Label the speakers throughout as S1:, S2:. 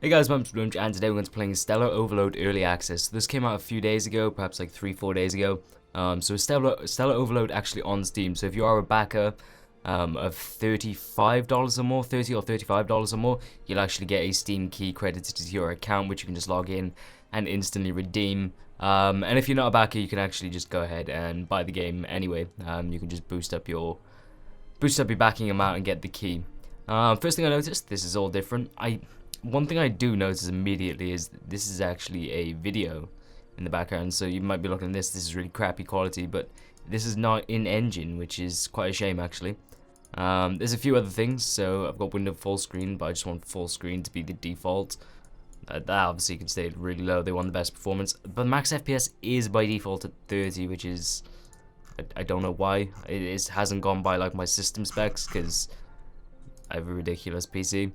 S1: Hey guys, my name's badoomtch, and today we're going to be playing Stellar Overload Early Access. So this came out a few days ago, perhaps like 3-4 days ago. So Stellar Overload actually on Steam. So if you are a backer of $35 or more, $30 or $35 or more, you'll actually get a Steam key credited to your account, which you can just log in and instantly redeem. And if you're not a backer, you can actually just go ahead and buy the game anyway. You can just boost up your backing amount and get the key. First thing I noticed, this is all different. One thing I do notice immediately is this is actually a video in the background, so you might be looking at this is really crappy quality, but this is not in engine, which is quite a shame actually. There's a few other things, so I've got window full screen, but I just want full screen to be the default. That obviously can stay really low, they want the best performance, but max FPS is by default at 30, which is, I don't know why. It hasn't gone by like my system specs, because I have a ridiculous PC.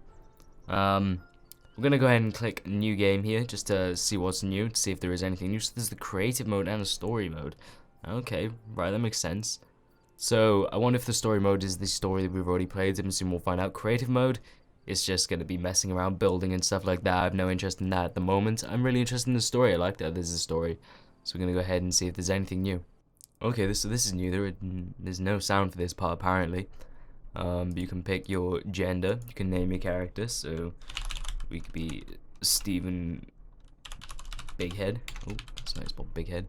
S1: We're going to go ahead and click new game here just to see what's new, to see if there is anything new. So there's the creative mode and a story mode. Okay, right, that makes sense. So I wonder if the story mode is the story that we've already played, and soon we'll find out. Creative mode is just going to be messing around, building and stuff like that. I have no interest in that at the moment. I'm really interested in the story. I like that there's a story. So we're going to go ahead and see if there's anything new. Okay, this is new. There's no sound for this part apparently. But you can pick your gender. You can name your character, so we could be Steven Bighead. Oh, that's nice, Bob Bighead.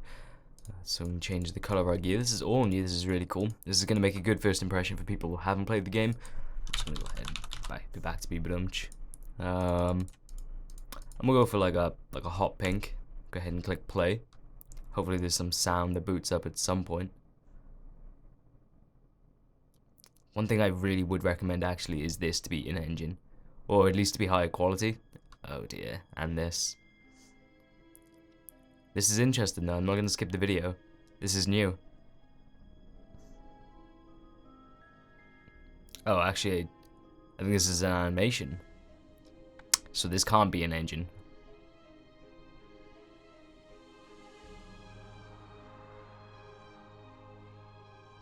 S1: So we can change the color of our gear. This is all new. This is really cool. This is going to make a good first impression for people who haven't played the game. I'm just going to go ahead and be back to be badoomtch. I'm going to go for like a hot pink. Go ahead and click play. Hopefully there's some sound that boots up at some point. One thing I really would recommend actually is this to be in engine. Or at least to be higher quality. Oh dear, and this. This is interesting though, I'm not going to skip the video. This is new. Oh, actually, I think this is an animation. So this can't be an engine.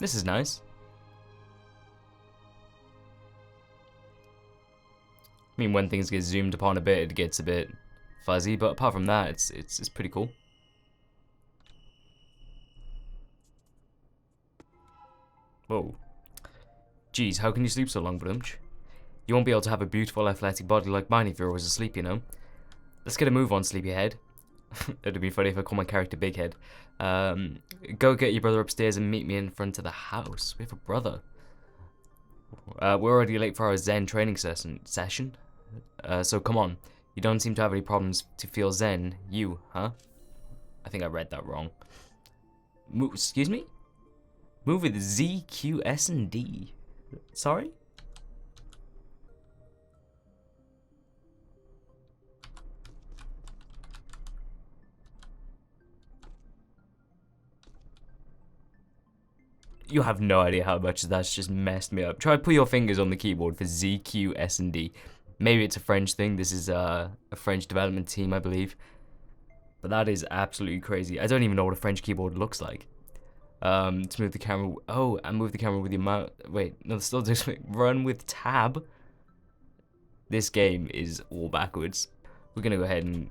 S1: This is nice. I mean, when things get zoomed upon a bit, it gets a bit fuzzy, but apart from that, it's pretty cool. Whoa. Jeez, how can you sleep so long, badoomtch? You won't be able to have a beautiful athletic body like mine if you're always asleep, you know? Let's get a move on, sleepyhead. It'd be funny if I call my character Bighead. Go get your brother upstairs and meet me in front of the house. We have a brother. We're already late for our Zen training session. So come on. You don't seem to have any problems to feel Zen, you, huh? I think I read that wrong. Excuse me? Move with Z, Q, S, and D. Sorry? You have no idea how much that's just messed me up. Try to put your fingers on the keyboard for Z, Q, S, and D. Maybe it's a French thing. This is a French development team, I believe. But that is absolutely crazy. I don't even know what a French keyboard looks like. To move the camera. Oh, and move the camera with your mouse. Wait, no, still just run with tab. This game is all backwards. We're gonna go ahead and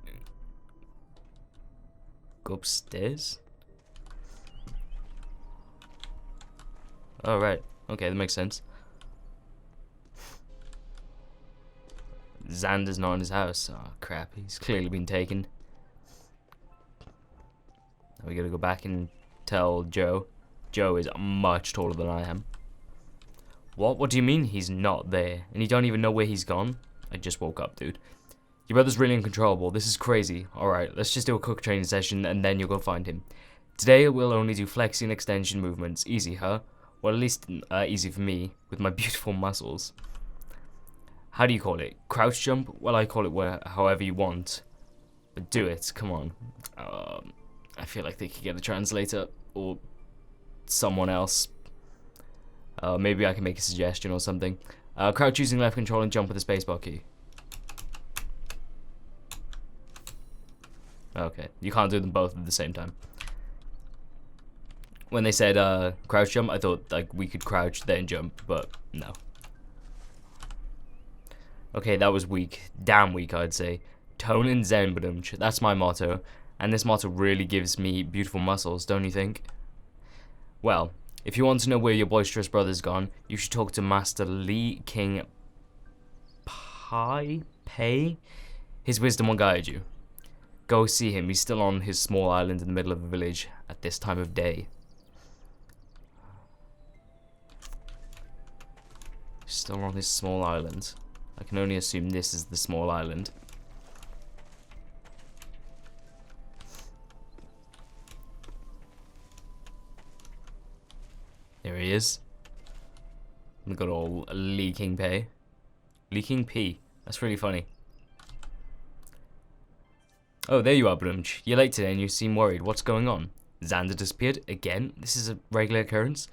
S1: go upstairs. Oh, right. Okay, that makes sense. Xander's not in his house. Oh, crap. He's clearly been taken. Now we gotta go back and tell Joe. Joe is much taller than I am. What? What do you mean he's not there? And you don't even know where he's gone? I just woke up, dude. Your brother's really uncontrollable. This is crazy. Alright, let's just do a quick training session and then you'll go find him. Today we'll only do flexing and extension movements. Easy, huh? Well, at least easy for me, with my beautiful muscles. How do you call it? Crouch jump? Well, I call it however you want. But do it, come on. I feel like they could get a translator, or someone else. Maybe I can make a suggestion or something. Crouch using left control and jump with the spacebar key. Okay, you can't do them both at the same time. When they said crouch jump, I thought like we could crouch then jump, but no. Okay, that was weak. Damn weak, I'd say. Tone and zen, badoomtch. That's my motto. And this motto really gives me beautiful muscles, don't you think? Well, if you want to know where your boisterous brother's gone, you should talk to Master Lee King Pei. His wisdom will guide you. Go see him. He's still on his small island in the middle of a village at this time of day. Still on his small island. I can only assume this is the small island. There he is. The good old leaking pay. Leaking pee. That's really funny. Oh, there you are, badoomtch. You're late today and you seem worried. What's going on? Xander disappeared? Again? This is a regular occurrence?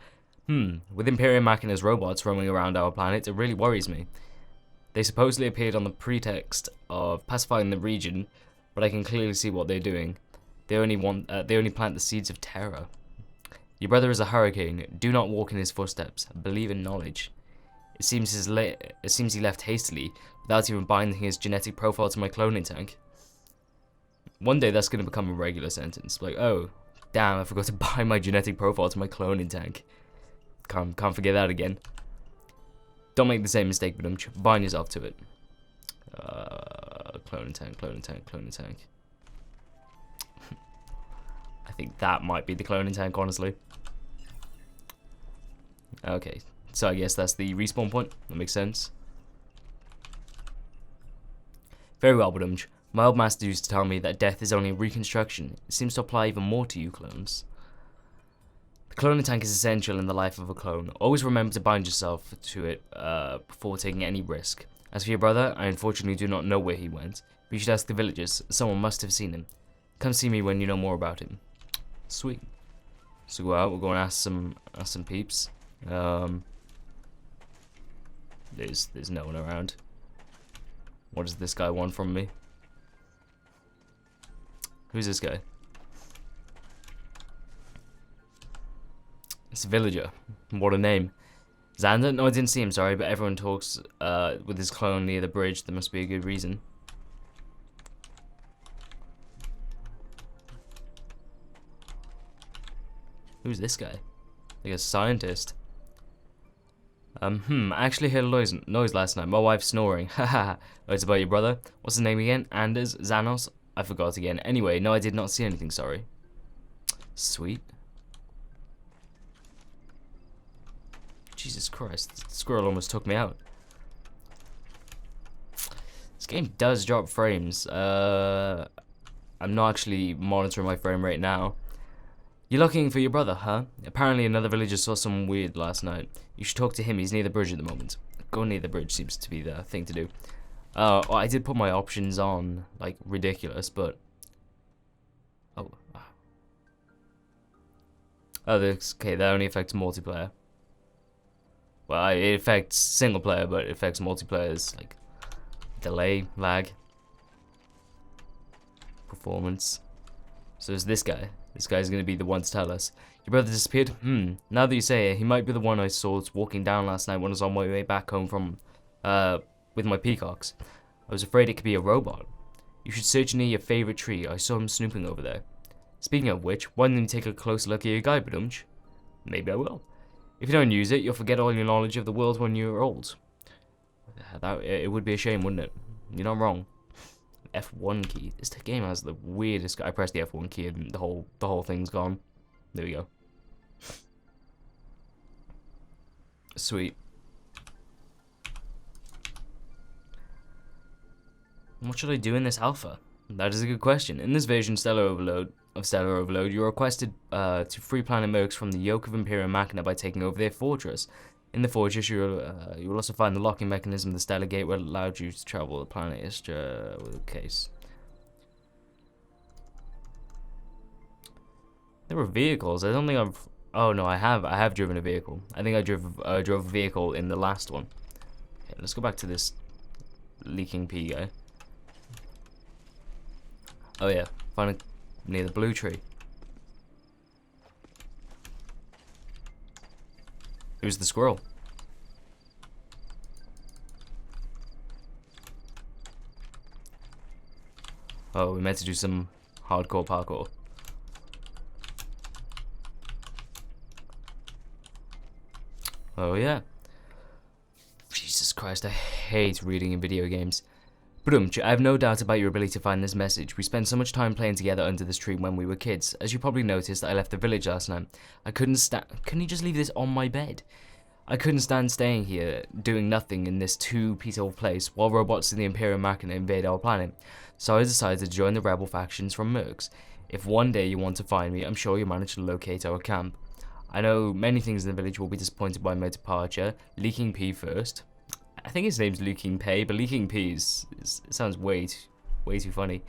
S1: With Imperium Machina's robots roaming around our planet, it really worries me. They supposedly appeared on the pretext of pacifying the region, but I can clearly see what they're doing. They only plant the seeds of terror. Your brother is a hurricane. Do not walk in his footsteps. Believe in knowledge. It seems he left hastily, without even binding his genetic profile to my cloning tank. One day that's going to become a regular sentence. Like, oh, damn, I forgot to bind my genetic profile to my cloning tank. Can't forget that again. Don't make the same mistake, badoomtch. Bind yourself to it. Cloning tank, cloning tank, cloning tank. I think that might be the cloning tank, honestly. Okay, so I guess that's the respawn point. That makes sense. Very well, badoomtch. My old master used to tell me that death is only a reconstruction. It seems to apply even more to you clones. The cloning tank is essential in the life of a clone. Always remember to bind yourself to it before taking any risk. As for your brother, I unfortunately do not know where he went, but you should ask the villagers. Someone must have seen him. Come see me when you know more about him. Sweet. So go out. We'll go and ask some peeps. There's no one around. What does this guy want from me? Who's this guy? It's a villager. What a name. Xander? No, I didn't see him, sorry, but everyone talks with his clone near the bridge. There must be a good reason. Who's this guy? Like a scientist. I actually heard a noise last night. My wife's snoring. Haha. Oh, it's about your brother. What's his name again? Anders? Xanos? I forgot again. Anyway, no, I did not see anything, sorry. Sweet. Jesus Christ, the squirrel almost took me out. This game does drop frames. I'm not actually monitoring my frame rate now. You're looking for your brother, huh? Apparently another villager saw someone weird last night. You should talk to him. He's near the bridge at the moment. Go near the bridge seems to be the thing to do. Well, I did put my options on, like, ridiculous, but... Oh. Oh, okay, that only affects multiplayer. Well, it affects single player, but it affects multiplayer's, like, delay, lag, performance. So it's this guy. This guy's gonna be the one to tell us. Your brother disappeared? Now that you say it, he might be the one I saw walking down last night when I was on my way back home from, with my peacocks. I was afraid it could be a robot. You should search near your favorite tree. I saw him snooping over there. Speaking of which, why don't you take a closer look at your guide, badoomtch? Maybe I will. If you don't use it, you'll forget all your knowledge of the world when you're old. It would be a shame, wouldn't it? You're not wrong. F1 key. This game has the weirdest. I pressed the F1 key and the whole thing's gone. There we go. Sweet. What should I do in this alpha? That is a good question. In this version, Stellar Overload, you're requested to free planet Mercs from the yoke of Imperium Machina by taking over their fortress. In the fortress, you will also find the locking mechanism of the Stellar Gate, where it allowed you to travel the planet with a case. There were vehicles. I don't think I've. Oh no, I have driven a vehicle. I think I drove a vehicle in the last one. Okay, let's go back to this leaking pea guy. Oh yeah, found it near the blue tree. It was the squirrel. Oh, we meant to do some hardcore parkour. Oh yeah. Jesus Christ, I hate reading in video games. Badoomtch, I have no doubt about your ability to find this message. We spent so much time playing together under this tree when we were kids. As you probably noticed, I left the village last night. I couldn't stand. Can you just leave this on my bed? I couldn't stand staying here, doing nothing in this too peaceful place, while robots in the Imperial Machina invade our planet. So I decided to join the rebel factions from Mercs. If one day you want to find me, I'm sure you'll manage to locate our camp. I know many things in the village will be disappointed by my departure. Leaking P first. I think his name's Leaking Pay, but Leaking P it sounds way too funny.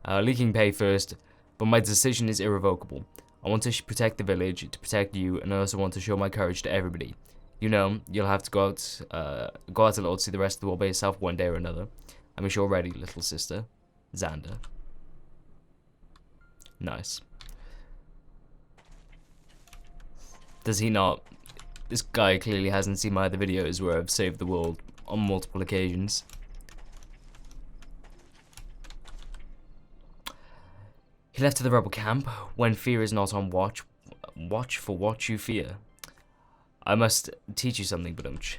S1: Leaking Pay first, but my decision is irrevocable. I want to protect the village, to protect you, and I also want to show my courage to everybody. You know, you'll have to go out a little to see the rest of the world by yourself one day or another. I'm sure you're ready, little sister. Xander. Nice. Does he not? This guy clearly hasn't seen my other videos where I've saved the world on multiple occasions. He left to the rebel camp. When fear is not on watch, watch for what you fear. I must teach you something, badoomtch.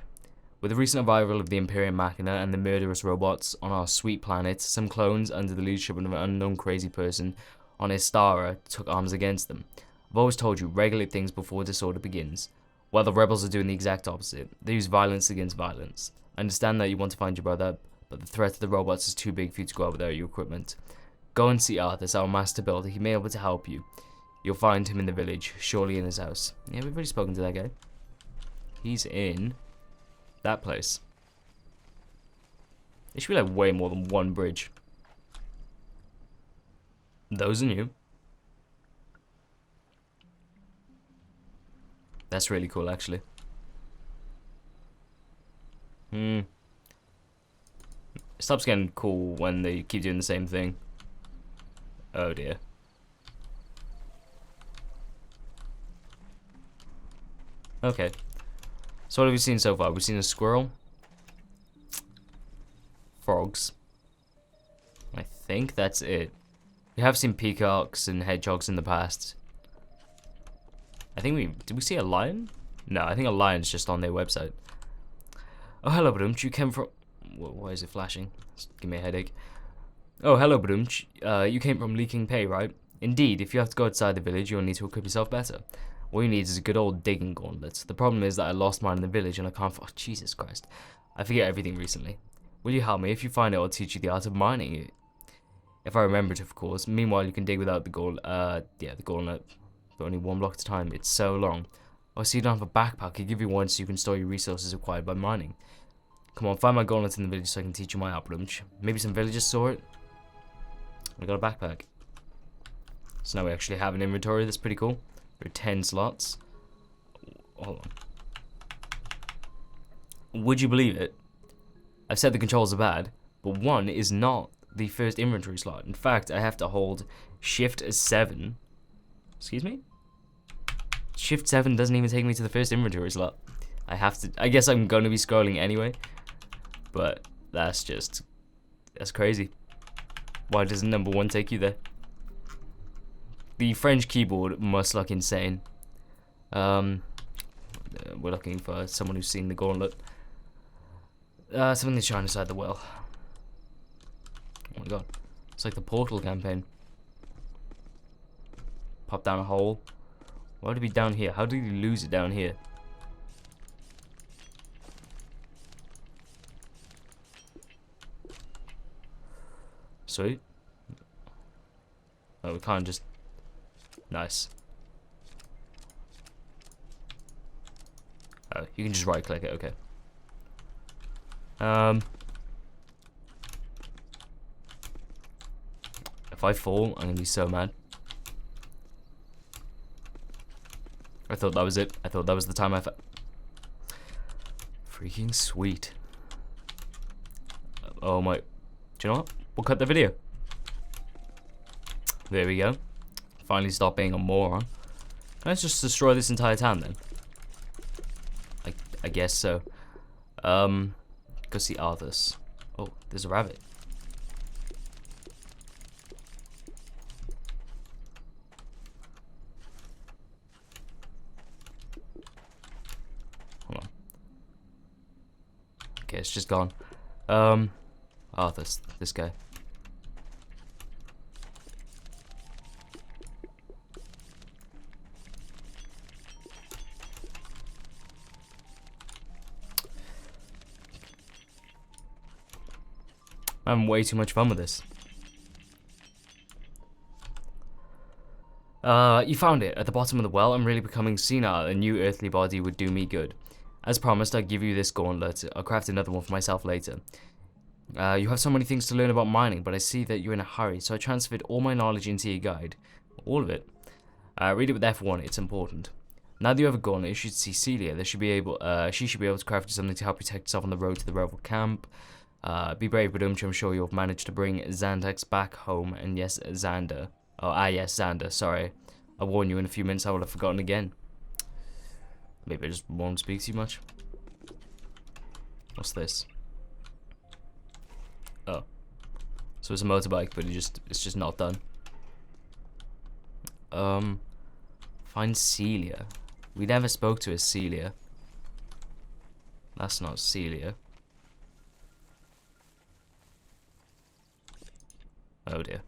S1: With the recent arrival of the Imperial Machina and the murderous robots on our sweet planet, some clones under the leadership of an unknown crazy person on Istara took arms against them. I've always told you, regulate things before disorder begins. Well, the rebels are doing the exact opposite. They use violence against violence. I understand that you want to find your brother, but the threat of the robots is too big for you to go out without your equipment. Go and see Arthas, our master builder. He may be able to help you. You'll find him in the village, surely in his house. Yeah, we've already spoken to that guy. He's in that place. There should be like way more than one bridge. Those are new. That's really cool, actually. It stops getting cool when they keep doing the same thing. Oh dear. Okay. So what have we seen so far? We've seen a squirrel. Frogs. I think that's it. We have seen peacocks and hedgehogs in the past. Did we see a lion? No, I think a lion's just on their website. Oh, hello, badoomtch. You came from... Why is it flashing? Give me a headache. Oh, hello, badoomtch. You came from Leaking Pay, right? Indeed, if you have to go outside the village, you'll need to equip yourself better. All you need is a good old digging gauntlet. The problem is that I lost mine in the village and I can't... Oh, Jesus Christ. I forget everything recently. Will you help me? If you find it, I'll teach you the art of mining. If I remember it, of course. Meanwhile, you can dig without the the gauntlet. But only one block at a time. It's so long. Oh, so you don't have a backpack. I give you one so you can store your resources acquired by mining. Come on, find my gauntlet in the village so I can teach you my art, badoomtch. Maybe some villagers saw it. I got a backpack. So now we actually have an inventory. That's pretty cool. There are 10 slots. Hold on. Would you believe it? I've said the controls are bad, but 1 is not the first inventory slot. In fact, I have to hold Shift 7. Excuse me? Shift 7 doesn't even take me to the first inventory slot. I guess I'm going to be scrolling anyway. But that's crazy. Why doesn't number 1 take you there? The French keyboard must look insane. We're looking for someone who's seen the gauntlet. Something that's shine inside the well. Oh my god. It's like the Portal campaign. Pop down a hole. Why would it be down here? How did you lose it down here? Sweet. Oh, we can't just... Nice. Oh, you can just right click it, okay. If I fall, I'm gonna be so mad. I thought that was it. I thought that was the time I fell. Freaking sweet. Oh my... Do you know what? We'll cut the video. There we go. Finally stop being a moron. Let's just destroy this entire town then. I guess so. Go see Arthas. Oh, there's a rabbit. Okay, it's just gone. Oh, this guy. I'm having way too much fun with this. You found it. At the bottom of the well, I'm really becoming senile. A new earthly body would do me good. As promised, I'll give you this gauntlet. I'll craft another one for myself later. You have so many things to learn about mining, but I see that you're in a hurry, so I transferred all my knowledge into your guide. All of it. Read it with F1, it's important. Now that you have a gauntlet, you should see Celia. She should be able to craft something to help protect yourself on the road to the rebel camp. Be brave, badoomtch. I'm sure you'll manage to bring Xandex back home. And yes, Xander. Oh, yes, Xander, sorry. I'll warn you, in a few minutes I will have forgotten again. Maybe I just won't speak too much. What's this? Oh. So it's a motorbike, but it's just not done. Find Celia. We never spoke to a Celia. That's not Celia. Oh dear.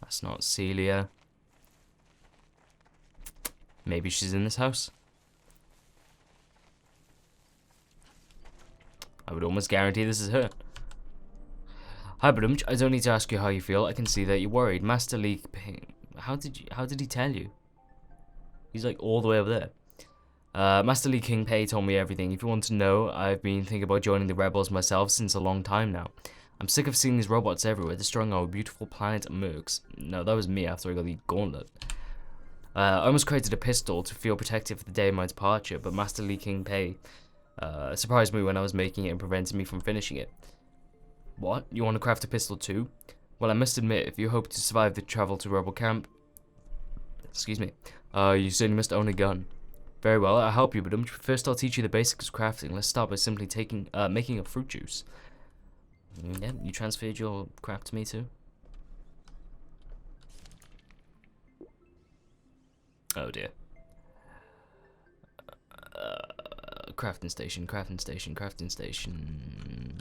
S1: That's not Celia. Maybe she's in this house. I would almost guarantee this is her. Hi, badoomtch. I don't need to ask you how you feel. I can see that you're worried. Master Lee Ping. How did he tell you? He's like all the way over there. Master Lee King Pei told me everything. If you want to know, I've been thinking about joining the rebels myself since a long time now. I'm sick of seeing these robots everywhere, destroying our beautiful planet Mercs. No, that was me after I got the gauntlet. I almost created a pistol to feel protective for the day of my departure, but Master Lee King Pei surprised me when I was making it and prevented me from finishing it. What? You want to craft a pistol too? Well, I must admit, if you hope to survive the travel to rebel camp, excuse me, you certainly must own a gun. Very well, I'll help you, but first I'll teach you the basics of crafting. Let's start by simply making a fruit juice. Yeah, you transferred your crap to me too? Oh dear. Crafting station, crafting station, crafting station.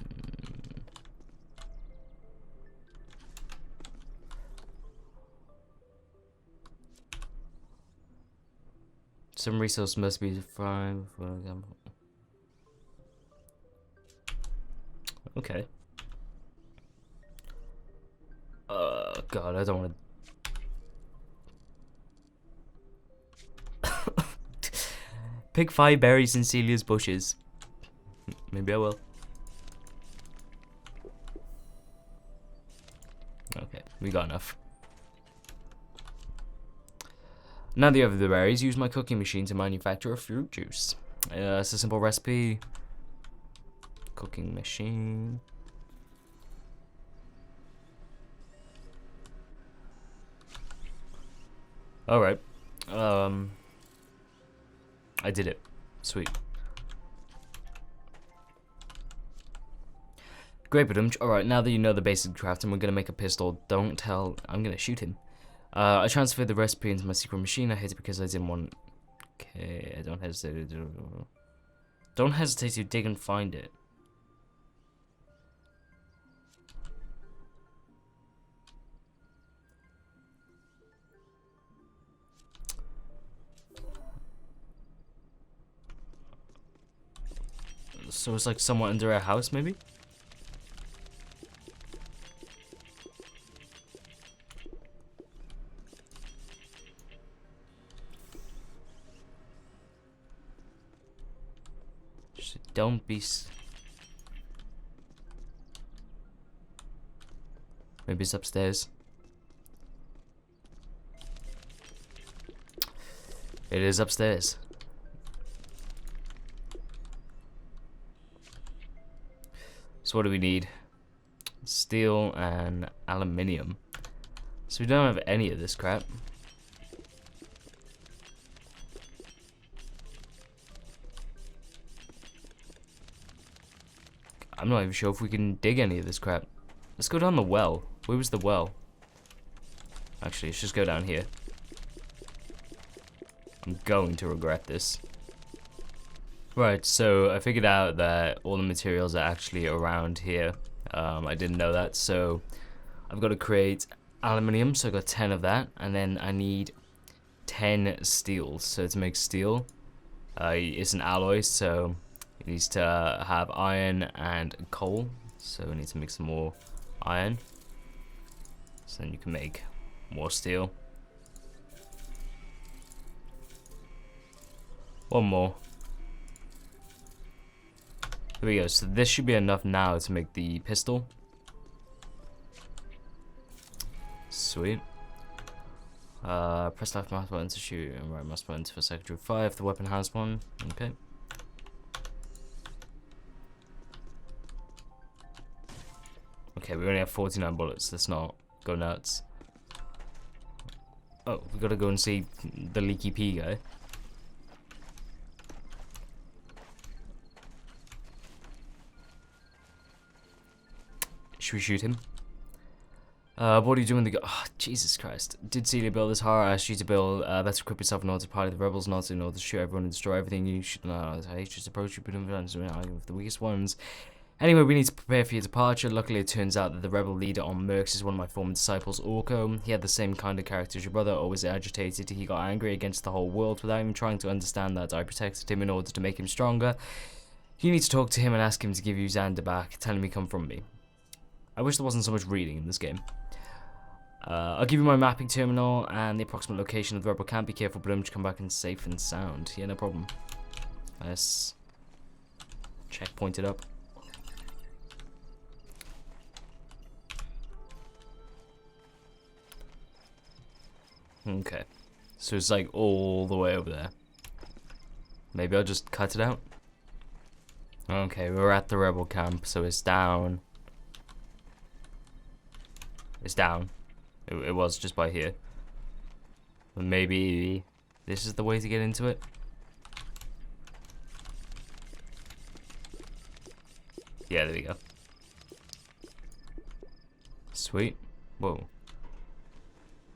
S1: Some resource must be defined, for example. Okay. God, I don't want to. Pick 5 berries in Celia's bushes. Maybe I will. Okay, we got enough. Now that you have the berries, use my cooking machine to manufacture a fruit juice. It's a simple recipe. Cooking machine. Alright. I did it. Sweet. Great, badoomtch. Alright, now that you know the basic crafting, we're gonna make a pistol. Don't tell. I'm gonna shoot him. I transferred the recipe into my secret machine. I hid it because I didn't want. Okay, I don't hesitate to do. Don't hesitate to dig and find it. So it's like somewhat under a house, maybe? Just don't be... Maybe it's upstairs. It is upstairs. So what do we need? Steel and aluminium. So we don't have any of this crap. I'm not even sure if we can dig any of this crap. Let's go down the well. Where was the well? Actually, let's just go down here. I'm going to regret this. Right, so I figured out that all the materials are actually around here. I didn't know that, so I've got to create aluminium, so I got 10 of that, and then I need 10 steel. So to make steel, it's an alloy, so it needs to have iron and coal. So we need to make some more iron, so then you can make more steel. One more. Here we go. So this should be enough now to make the pistol. Sweet. Press left mouse button to shoot and right mouse button for secondary fire if the weapon has one. Okay. Okay, we only have 49 bullets. Let's not go nuts. Oh, we gotta go and see the leaky pea guy. Should we shoot him? What are you doing? Oh, Jesus Christ. Did Celia build this horror? I asked you to build, let's equip yourself in order to party the rebels, not in order to shoot everyone and destroy everything. You should know. I just approach you, but with the weakest ones. Anyway, we need to prepare for your departure. Luckily, it turns out that the rebel leader on Mercs is one of my former disciples, Orko. He had the same kind of character as your brother, always agitated. He got angry against the whole world without even trying to understand that. I protected him in order to make him stronger. You need to talk to him and ask him to give you Xander back. Tell him he come from me. I wish there wasn't so much reading in this game. I'll give you my mapping terminal and the approximate location of the rebel camp. Be careful, badoomtch, come back and safe and sound. Yeah, no problem. Let's checkpoint it up. Okay, so it's like all the way over there. Maybe I'll just cut it out. Okay, we're at the rebel camp, so it's down. It's down. It was just by here. But maybe this is the way to get into it. Yeah, there we go. Sweet. Whoa.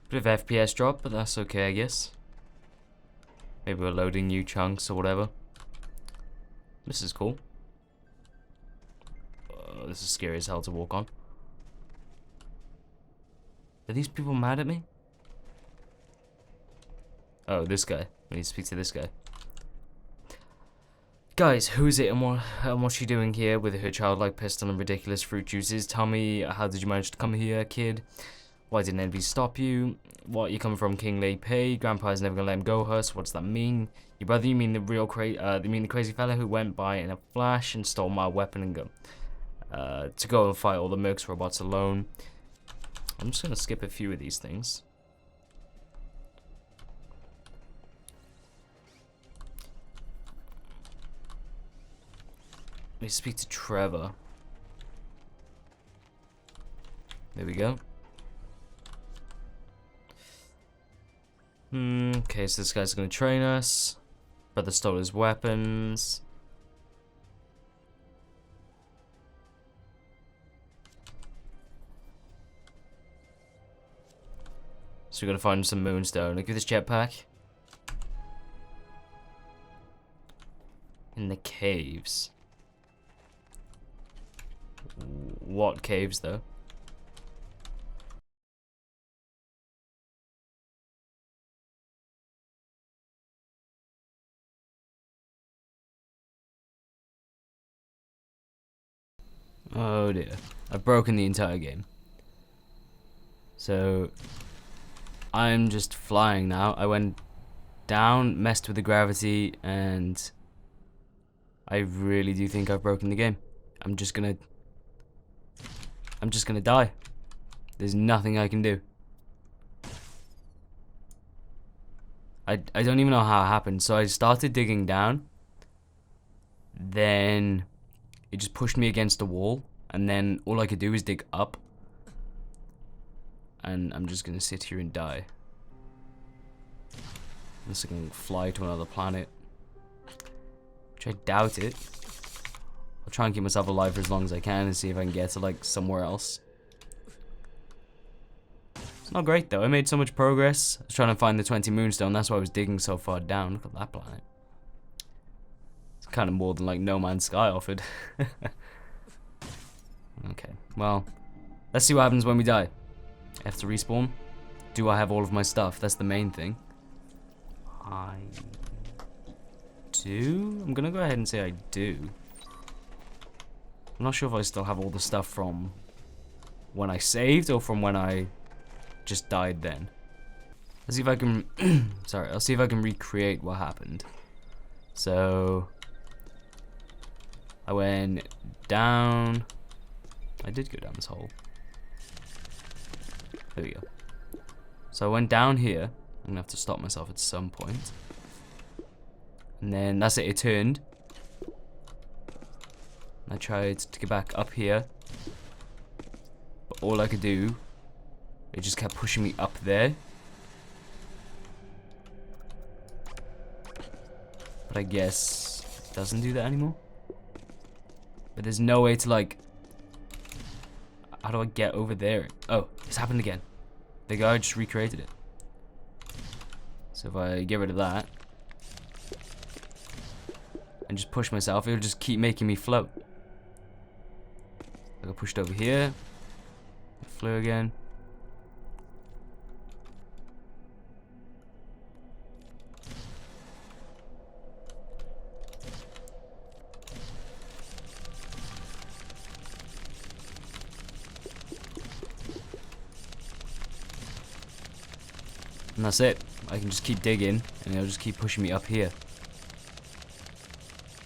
S1: Bit of FPS drop, but that's okay, I guess. Maybe we're loading new chunks or whatever. This is cool. This is scary as hell to walk on. Are these people mad at me? Oh, this guy. We need to speak to this guy. Guys, who is it and what's she doing here with her childlike pistol and ridiculous fruit juices? Tell me, how did you manage to come here, kid? Why didn't anybody stop you? What, you come from King Lei Pei? Grandpa's never gonna let him go, Hus. What does that mean? Your brother, you mean the real the crazy fella who went by in a flash and stole my weapon and gun? To go and fight all the Mercs robots alone. I'm just gonna skip a few of these things. Let me speak to Trevor. There we go. Okay, so this guy's gonna train us. Brother stole his weapons. So we gotta find some moonstone. Look at this jetpack. In the caves. What caves though? Oh dear. I've broken the entire game. So I'm just flying now. I went down, messed with the gravity, and I really do think I've broken the game. I'm just gonna die. There's nothing I can do. I don't even know how it happened. So I started digging down. Then it just pushed me against a wall. And then all I could do is dig up. And I'm just gonna sit here and die. Unless I can fly to another planet. Which I doubt it. I'll try and keep myself alive for as long as I can and see if I can get to like somewhere else. It's not great though. I made so much progress. I was trying to find the 20 moonstone. That's why I was digging so far down. Look at that planet. It's kind of more than like No Man's Sky offered. Okay, well, let's see what happens when we die. I have to respawn. Do I have all of my stuff? That's the main thing. I do? I'm gonna go ahead and say I do. I'm not sure if I still have all the stuff from when I saved or from when I just died then. Let's see if I can sorry, I'll see if I can recreate what happened. So I went down. I did go down this hole. There we go. So I went down here. I'm gonna have to stop myself at some point. And then that's it, it turned. I tried to get back up here. But all I could do, it just kept pushing me up there. But I guess it doesn't do that anymore. But there's no way to like... How do I get over there? Oh, it's happened again. The guy just recreated it. So if I get rid of that and just push myself, it'll just keep making me float. I got pushed over here. Flew again. And that's it. I can just keep digging, and it'll just keep pushing me up here.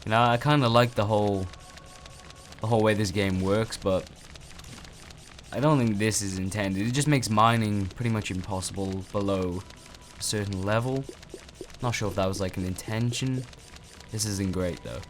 S1: You know, I kind of like the whole way this game works, but I don't think this is intended. It just makes mining pretty much impossible below a certain level. Not sure if that was like an intention. This isn't great though.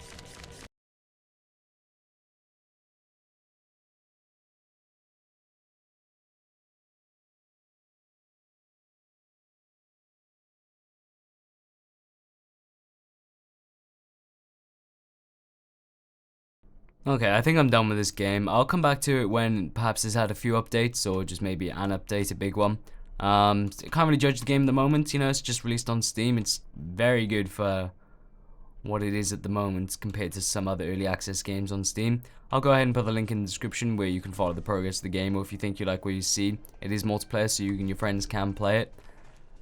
S1: Okay, I think I'm done with this game. I'll come back to it when perhaps it's had a few updates, or just maybe an update, a big one. Can't really judge the game at the moment, you know, it's just released on Steam. It's very good for what it is at the moment compared to some other early access games on Steam. I'll go ahead and put the link in the description where you can follow the progress of the game, or if you think you like what you see, it is multiplayer, so you and your friends can play it.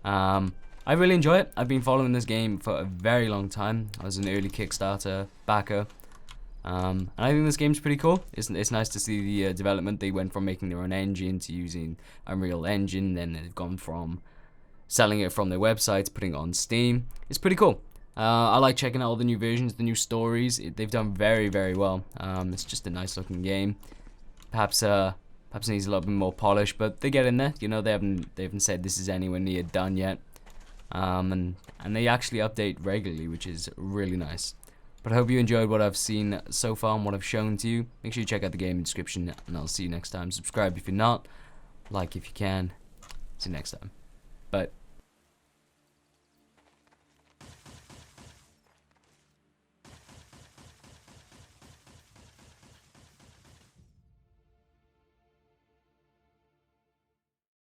S1: I really enjoy it. I've been following this game for a very long time. I was an early Kickstarter backer. And I think this game's pretty cool. It's nice to see the development. They went from making their own engine to using Unreal Engine, then they've gone from selling it from their website to putting it on Steam. It's pretty cool. I like checking out all the new versions, the new stories. They've done very, very well. It's just a nice looking game. Perhaps needs a little bit more polish, but they get in there. You know, they haven't said this is anywhere near done yet. And they actually update regularly, which is really nice. But I hope you enjoyed what I've seen so far and what I've shown to you. Make sure you check out the game in the description, and I'll see you next time. Subscribe if you're not. Like if you can. See you next time. Bye.